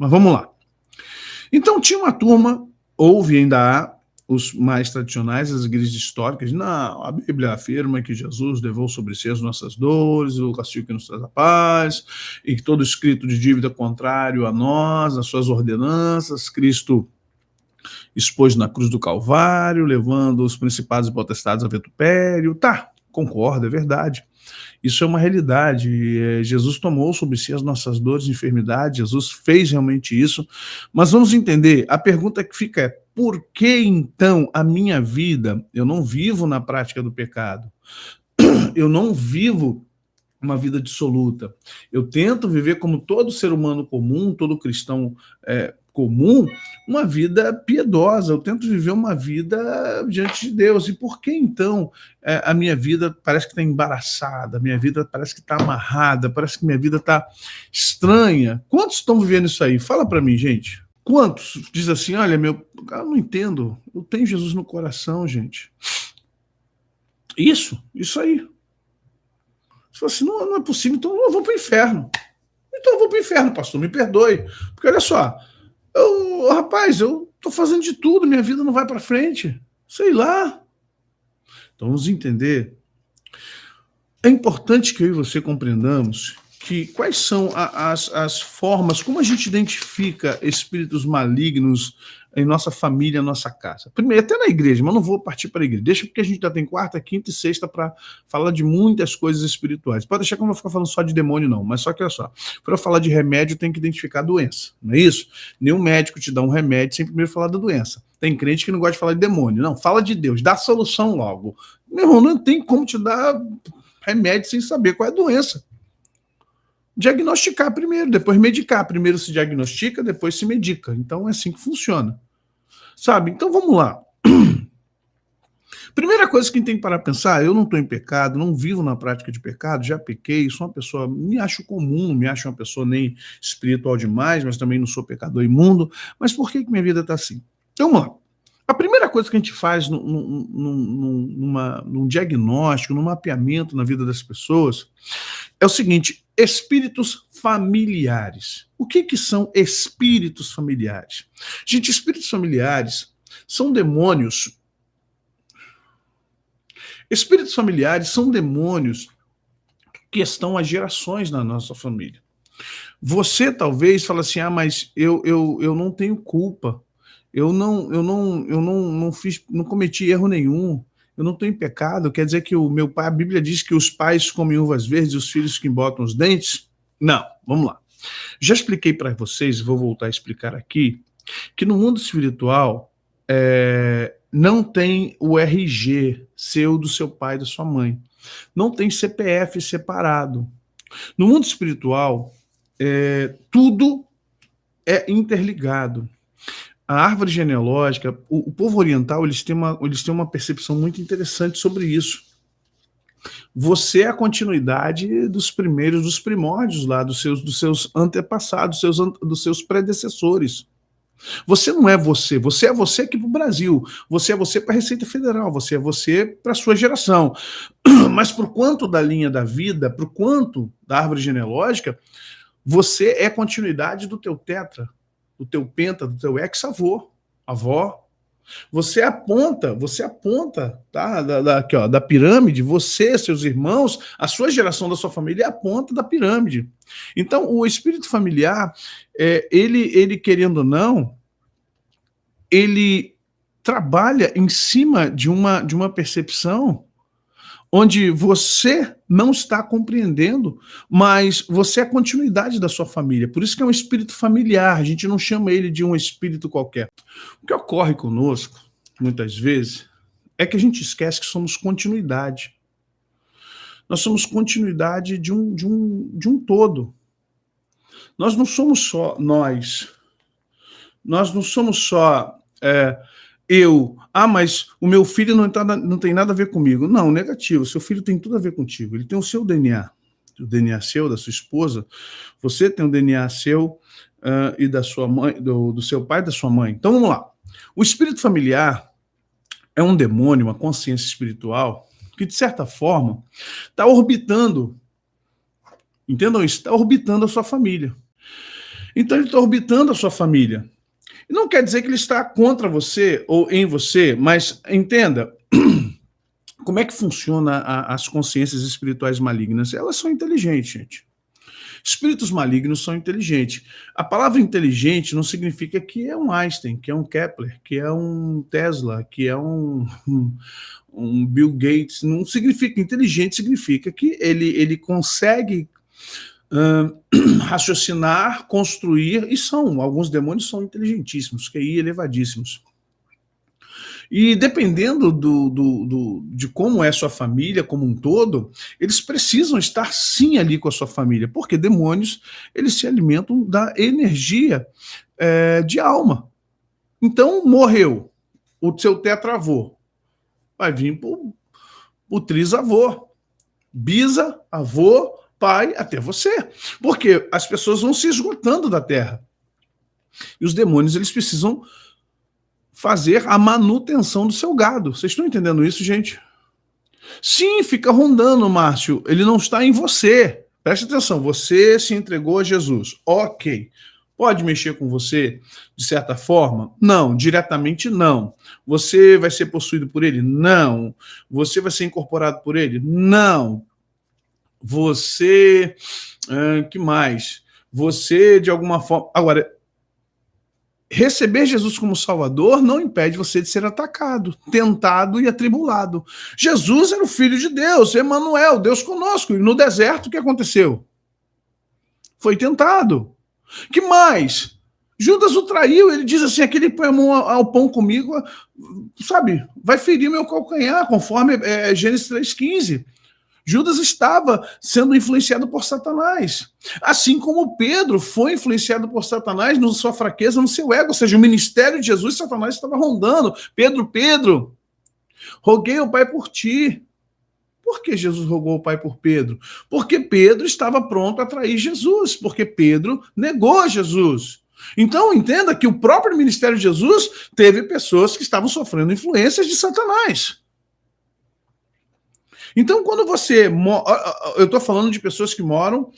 Mas vamos lá. Então tinha uma turma, houve ainda há, os mais tradicionais, as igrejas históricas, não, a Bíblia afirma que Jesus levou sobre si as nossas dores, o castigo que nos traz a paz, e que todo escrito de dívida contrário a nós, as suas ordenanças, Cristo expôs na cruz do Calvário, levando os principados e potestades a vitupério. Tá, concordo, é verdade. Isso é uma realidade. Jesus tomou sobre si as nossas dores e enfermidades, Jesus fez realmente isso. Mas vamos entender, a pergunta que fica é, por que então a minha vida, eu não vivo na prática do pecado? Eu não vivo uma vida dissoluta. Eu tento viver como todo ser humano comum, todo cristão comum, uma vida piedosa. Eu tento viver uma vida diante de Deus. E por que então a minha vida parece que está embaraçada, a minha vida parece que está amarrada, parece que minha vida está estranha? Quantos estão vivendo isso aí? Fala para mim, gente. Quantos diz assim, olha, eu não entendo, eu tenho Jesus no coração, gente. Isso aí. Você fala assim, não é possível, então eu vou para o inferno. Então eu vou para o inferno, pastor, me perdoe. Porque olha só, rapaz, eu estou fazendo de tudo, minha vida não vai para frente. Sei lá. Então vamos entender. É importante que eu e você compreendamos que quais são as formas, como a gente identifica espíritos malignos em nossa família, nossa casa. Primeiro, até na igreja, mas não vou partir para a igreja. Deixa porque a gente já tem quarta, quinta e sexta para falar de muitas coisas espirituais. Pode deixar que eu não vou ficar falando só de demônio, não. Mas só que olha só, para eu falar de remédio, tem que identificar a doença. Não é isso? Nenhum médico te dá um remédio sem primeiro falar da doença. Tem crente que não gosta de falar de demônio. Não, fala de Deus, dá a solução logo. Meu irmão, não tem como te dar remédio sem saber qual é a doença. Diagnosticar primeiro, depois medicar. Primeiro se diagnostica, depois se medica. Então é assim que funciona. Sabe? Então vamos lá. Primeira coisa que a gente tem que parar para pensar, eu não estou em pecado, não vivo na prática de pecado, já pequei, sou uma pessoa, me acho comum, não me acho uma pessoa nem espiritual demais, mas também não sou pecador imundo. Mas por que minha vida está assim? Então vamos lá. A primeira coisa que a gente faz num diagnóstico, num mapeamento na vida das pessoas, é o seguinte: espíritos familiares. O que são espíritos familiares? Gente, espíritos familiares são demônios. Espíritos familiares são demônios que estão há gerações na nossa família. Você talvez fale assim, mas eu não tenho culpa. Eu não fiz, não cometi erro nenhum. Eu não estou em pecado. Quer dizer que o meu pai, a Bíblia diz que os pais comem uvas verdes e os filhos que embotam os dentes? Não, vamos lá. Já expliquei para vocês, vou voltar a explicar aqui, que no mundo espiritual não tem o RG seu, do seu pai, da sua mãe. Não tem CPF separado. No mundo espiritual, tudo é interligado. A árvore genealógica, o povo oriental, eles têm uma percepção muito interessante sobre isso. Você é a continuidade dos primórdios lá, dos seus antepassados, dos seus predecessores. Você não é você é você aqui para o Brasil, você é você para a Receita Federal, você é você para a sua geração. Mas por quanto da linha da vida, por quanto da árvore genealógica, você é continuidade do teu tetra, do teu penta, do teu ex-avô, avó. Você aponta, tá? Aqui, ó, da pirâmide, você, seus irmãos, a sua geração da sua família é a ponta da pirâmide. Então, o espírito familiar, ele querendo ou não, ele trabalha em cima de uma percepção onde você não está compreendendo, mas você é a continuidade da sua família. Por isso que é um espírito familiar, a gente não chama ele de um espírito qualquer. O que ocorre conosco, muitas vezes, é que a gente esquece que somos continuidade. Nós somos continuidade de um todo. Nós não somos só nós. Nós não somos só eu. Mas o meu filho não tem nada a ver comigo. Não, negativo. Seu filho tem tudo a ver contigo. Ele tem o seu DNA. O DNA seu, da sua esposa. Você tem o DNA seu e da sua mãe, do seu pai e da sua mãe. Então vamos lá. O espírito familiar é um demônio, uma consciência espiritual que, de certa forma, está orbitando, entendam isso, está orbitando a sua família. Então ele está orbitando a sua família. E não quer dizer que ele está contra você ou em você, mas entenda, como é que funciona as consciências espirituais malignas? Elas são inteligentes, gente. Espíritos malignos são inteligentes. A palavra inteligente não significa que é um Einstein, que é um Kepler, que é um Tesla, que é um Bill Gates. Não significa inteligente, significa que ele consegue raciocinar, construir, e alguns demônios são inteligentíssimos, QI elevadíssimos. E dependendo de como é sua família como um todo, eles precisam estar sim ali com a sua família, porque demônios, eles se alimentam da energia de alma. Então, morreu o seu tetravô, vai vir o trisavô, bisavô, pai, até você. Porque as pessoas vão se esgotando da terra. E os demônios, eles precisam fazer a manutenção do seu gado. Vocês estão entendendo isso, gente? Sim, fica rondando, Márcio. Ele não está em você. Preste atenção, você se entregou a Jesus. Ok. Pode mexer com você de certa forma? Não, diretamente não. Você vai ser possuído por ele? Não. Você vai ser incorporado por ele? Não. Você, que mais? Você, de alguma forma... Agora, receber Jesus como Salvador não impede você de ser atacado, tentado e atribulado. Jesus era o Filho de Deus, Emanuel, Deus conosco. E no deserto, o que aconteceu? Foi tentado. Que mais? Judas o traiu, ele diz assim, aquele põe a mão ao pão comigo, sabe, vai ferir meu calcanhar, conforme Gênesis 3,15. Judas estava sendo influenciado por Satanás. Assim como Pedro foi influenciado por Satanás na sua fraqueza, no seu ego. Ou seja, o ministério de Jesus, Satanás estava rondando. Pedro, roguei ao Pai por ti. Por que Jesus rogou ao Pai por Pedro? Porque Pedro estava pronto a trair Jesus. Porque Pedro negou Jesus. Então, entenda que o próprio ministério de Jesus teve pessoas que estavam sofrendo influências de Satanás. Então, quando você... Eu estou falando de pessoas que moram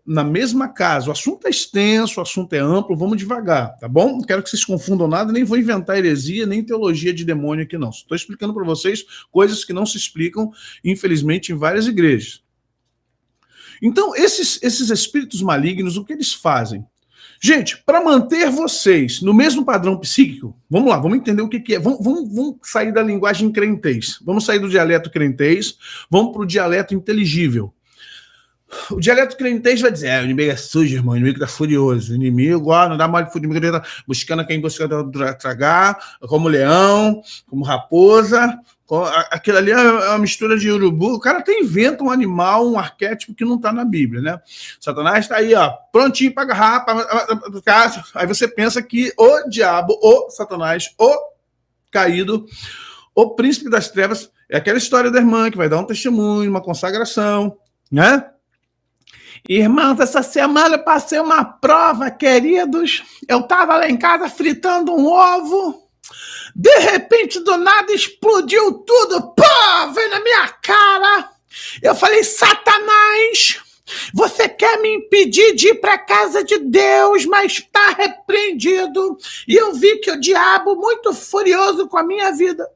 na mesma casa. O assunto é extenso, o assunto é amplo, vamos devagar, tá bom? Não quero que vocês confundam nada, nem vou inventar heresia, nem teologia de demônio aqui, não. Estou explicando para vocês coisas que não se explicam, infelizmente, em várias igrejas. Então, esses espíritos malignos, o que eles fazem? Gente, para manter vocês no mesmo padrão psíquico, vamos lá, vamos entender o que é. Vamos sair da linguagem crentez. Vamos sair do dialeto crentez, vamos para o dialeto inteligível. O dialeto crentez vai dizer, o inimigo é sujo, irmão, o inimigo está furioso. O inimigo, não dá mole pro inimigo, ele tá buscando quem busca tragar, como leão, como raposa. Aquilo ali é uma mistura de urubu. O cara até inventa um animal, um arquétipo que não está na Bíblia, né? Satanás está aí, prontinho para agarrar. Aí você pensa que o diabo, o Satanás, o caído, o príncipe das trevas, é aquela história da irmã que vai dar um testemunho, uma consagração, né? Irmãos, essa semana eu passei uma prova, queridos. Eu estava lá em casa fritando um ovo. De repente, do nada, explodiu tudo. Pô, veio na minha cara. Eu falei, Satanás, você quer me impedir de ir para a casa de Deus, mas está repreendido. E eu vi que o diabo, muito furioso com a minha vida,